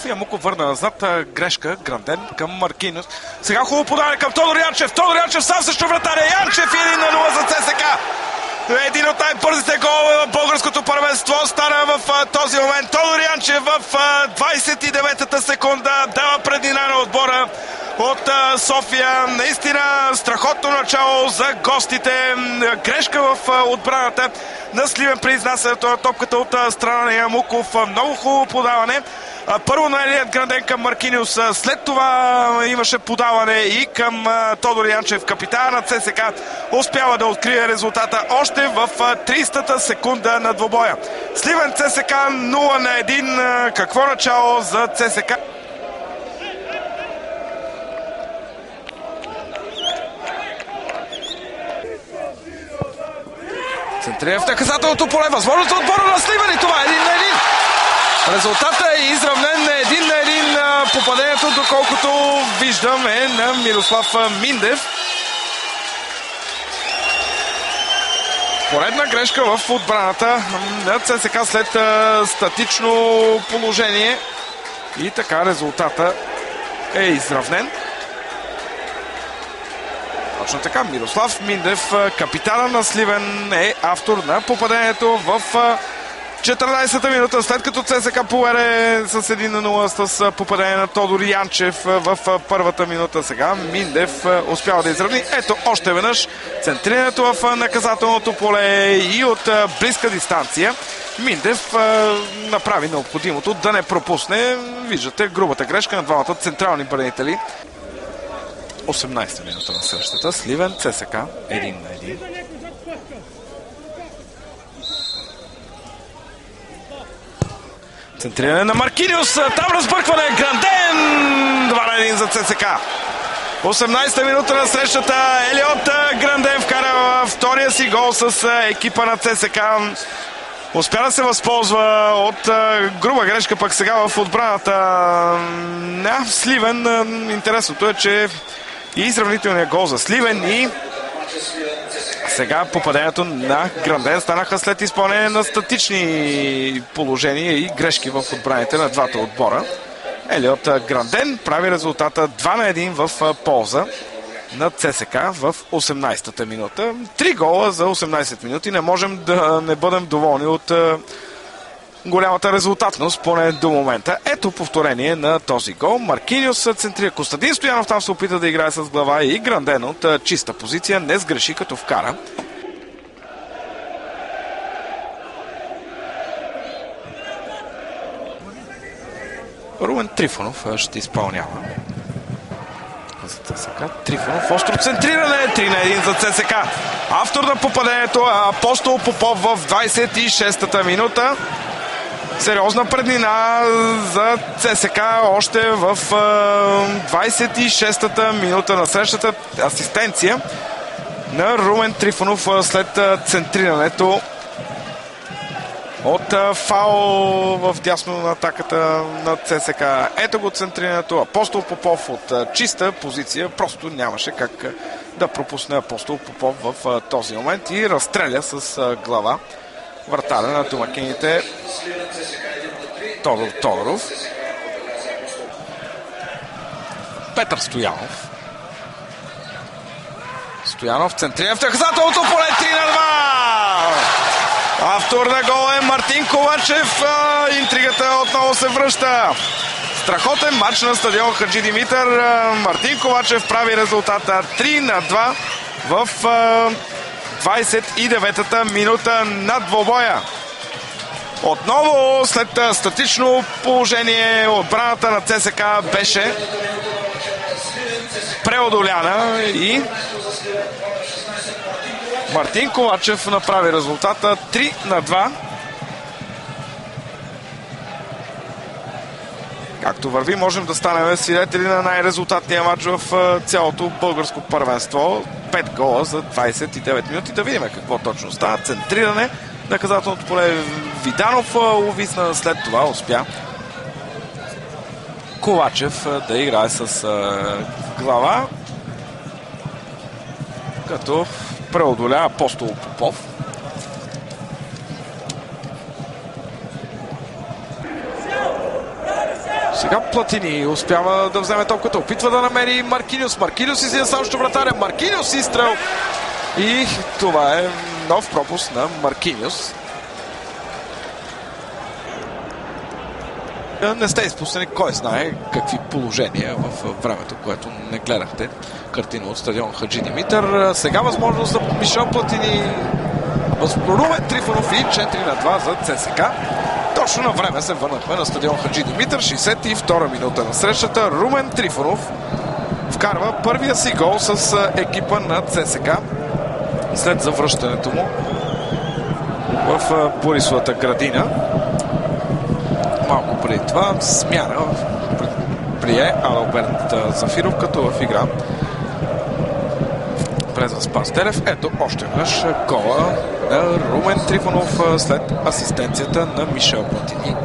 Янчев. Ямуков върна назад. Грешка. Гранден към Маркиньос. Сега хубаво подаване към Тодор Янчев. Тодор Янчев сам срещу вратаря. Янчев 1-0 за ЦСК. Един от най-бързите голове в българското първенство стана в този момент. Тодор Янчев в 29-та секунда дава преднина на отбора от София. Наистина страхотно начало за гостите. Грешка в отбраната на Сливен при изнасянето на топката от страна на Ямуков. Много хубаво подаване. Първо на Елият Гранден към Маркиньос, след това имаше подаване и към Тодор Янчев, капитана на ЦСК. Успява да открие резултата още в 30-та секунда на двобоя. Сливен ЦСК 0-1. Какво начало за ЦСК? Центрира в наказателното поле. Възможност за отбора на Сливен и това 1-1. Резултатът е изравнен 1-1. Попадението, доколкото виждам, е на Мирослав Миндев. Поредна грешка в отбраната на ЦСК след статично положение. И така резултата е изравнен. Точно така, Мирослав Миндев, капитана на Сливен, е автор на попадението в 14-та минута, след като ЦСК поведе с 1-0 с попадение на Тодор Янчев в първата минута. Сега Миндев успява да изравни. Ето още веднъж центрирането в наказателното поле и от близка дистанция. Миндев направи необходимото да не пропусне. Виждате грубата грешка на двамата централни бранители. 18-та минута на срещата. Сливен ЦСК 1-1. Центриране на Маркиньос. Там разбъркване. Гранден. 2-1 за ЦСК. 18-та минута на срещата. Елиот Гранден вкара втория си гол с екипа на ЦСК. Успя да се възползва от груба грешка пък сега в отбраната. Сливен. Интересното е, че и изравнителният гол за Сливен и сега попадението на Гранден станаха след изпълнение на статични положения и грешки в отбраните на двата отбора. Елиот Гранден прави резултата 2-1 в полза на ЦСК в 18-та минута. 3 гола за 18 минути. Не можем да не бъдем доволни от голямата резултатност, поне до момента. Ето повторение на този гол. Маркиньос центрира. Костадин Стоянов там се опита да играе с глава и Гранден от чиста позиция не сгреши като вкара. Румен Трифонов ще изпълнява за ЦСК. Трифонов, остро центриране, 3-1 за ЦСК. Автор на попадението Апостол Попов в 26-та минута. Сериозна преднина за ЦСК още в 26-та минута на срещата. Асистенция на Румен Трифонов след центрирането от фаул в дясно на атаката на ЦСК. Ето го центрирането. Апостол Попов от чиста позиция. Просто нямаше как да пропусне Апостол Попов в този момент и разстреля с глава вратаря на домакините Тодор Тодоров. Петър Стоянов. Стоянов центрира в наказателното поле. 3-2. Автор на гола е Мартин Ковачев. Интригата отново се връща. Страхотен матч на стадион Хаджи Димитър. Мартин Ковачев прави резултата 3-2 в 29-та минута на двобоя. Отново след статично положение отбраната на ЦСК беше преодоляна и Мартин Ковачев направи резултата 3-2. Както върви, можем да станем свидетели на най-резултатния матч в цялото българско първенство. 5 гола за 29 минути. Да видим какво точно става. Центриране. Наказателното поле Виданов увисна, след това успя Ковачев да играе с глава, като преодоля Апостол Попов. Сега Платини успява да вземе топката, опитва да намери Маркиниус. Маркиниус излиза само ще вратаря. Маркиниус изстрел. И това е нов пропуск на Маркиниус. Не сте изпуснали кой знае какви положения в времето, което не гледахте картина от стадион Хаджи Димитър. Сега възможност за Мишел Платини. Румен Трифонов и 4-2 за ЦСКА. Точно на време се върнахме на стадион Хаджи Димитър. 62-а минута на срещата. Румен Трифонов вкарва първия си гол с екипа на ЦСКА след завръщането му в Борисовата градина. Малко преди това смяна прие Алберт Зафиров като в игра влезе Спас Телев. Ето още веднъж гола на Румен Трифонов след асистенцията на Мишел Платини.